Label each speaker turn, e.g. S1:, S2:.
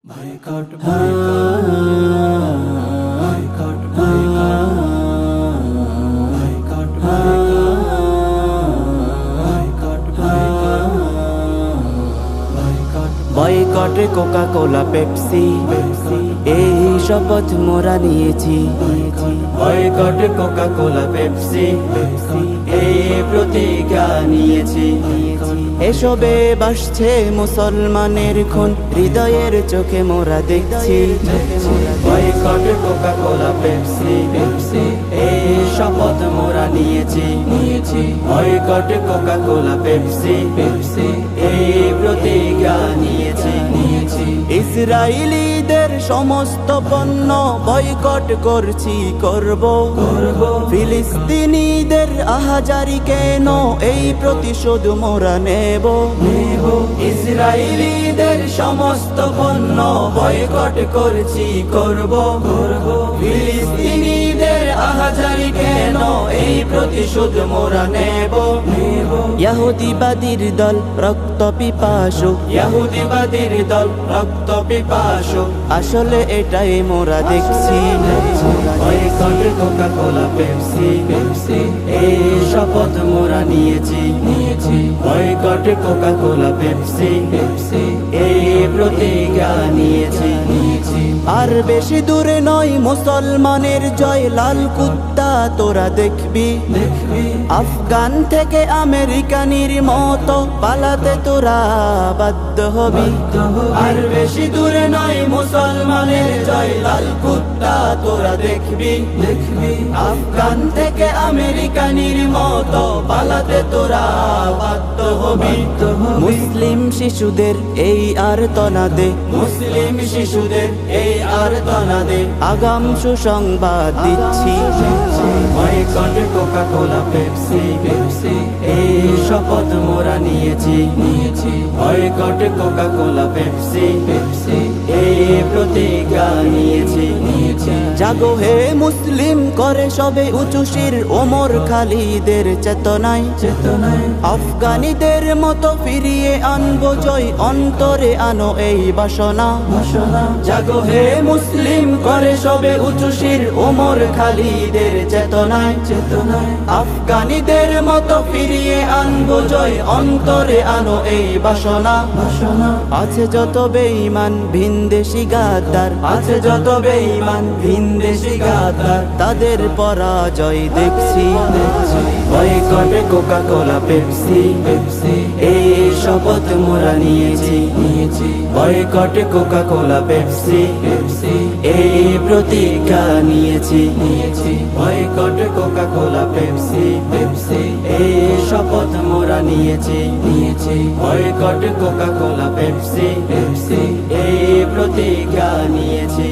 S1: Boycott boycott boycott boycott boycott coca cola pepsi এই শপথ মোরা নিয়েছি। বয়কট কোকা কোলা পেপসি এই প্রতিজ্ঞা নিয়েছি। এসবে বাসছে মুসলমানের খুন, হৃদয়ের চোখে মোরা দেখছি। বয়কট কোকা কোলা পেপসি এই শপথ মোরা নিয়েছি। বয়কট কোকা কোলা পেপসি এই প্রতিজ্ঞা নিয়েছি। ইসরায়েলিদের সমস্ত পণ্য বয়কট করছি, করব। ফিলিস্তিনিদের আহাজারি কেন, এই প্রতিশোধ মোরা নেব। ইসরায়েলিদের সমস্ত পণ্য বয়কট করছি, করব। ফিলিস্তিনিদের আহাজারি কেন, এই প্রতিশোধ মোরা নেব। ইহুদিবাদীর দল রক্ত পিপাসু, ইহুদিবাদীর দল রক্ত পিপাসু, আসলে এটাই মোরা দেখছি। বয়কট কোকা কোলা পেপসি এই শপথ মোরা নিয়েছি। বয়কট কোকা কোলা পেপসি এই প্রতিজ্ঞা নিয়েছি। আর বেশি দূরে নয় মুসলমানের জয়, লাল কুত্তা তোরা দেখবি। আফগান থেকে আমেরিকানির মতো পালাতে তোরা বাধ্য হবি। আর বেশি দূরে নয় মুসলমানের জয়, লাল কুত্তা তোরা দেখবি। আফগান থেকে আমেরিকানির মতো পালাতে তোরা বাধ্য হবি। মুসলিম শিশুদের এই আর্তনা দে, মুসলিম শিশুদের এই আর্তনা দে, আগাম সুসংবাদ দিচ্ছি। বয়কট কোকা কোলা পেপসি এই শপথ মোরা নিয়েছি। বয়কট কোকা কোলা পেপসি এই প্রতিজ্ঞা নিয়েছি। জাগো হে মুসলিম, করে সবে উঁচু শির ওমর খালিদের চেতনায়। আফগানিদের মতো ফিরিয়ে আনবো জয়, অন্তরে আনো এই বাসনা। জাগো হে মুসলিম, করে সবে উঁচু শির ওমর খালিদের চেতনায়। আফগানিদের মতো ফিরিয়ে আনবো জয়, অন্তরে আনো এই বাসনা। আছে যত বেঈমান ভিনদেশী গাদ্দার, আছে যত বেঈমান ভিনদেশী গাদ্দার, তাদের পরাজয় দেখছি। বয়কট কোকা কোলা পেপসি এই শপথ মোরা নিয়েছি। বয়কট কোকা কোলা পেপসি এই প্রতিজ্ঞা নিয়েছি। বয়কট কোকা কোলা পেপসি এই শপথ মোরা নিয়েছি। বয়কট কোকা কোলা পেপসি এই প্রতিজ্ঞা নিয়েছি।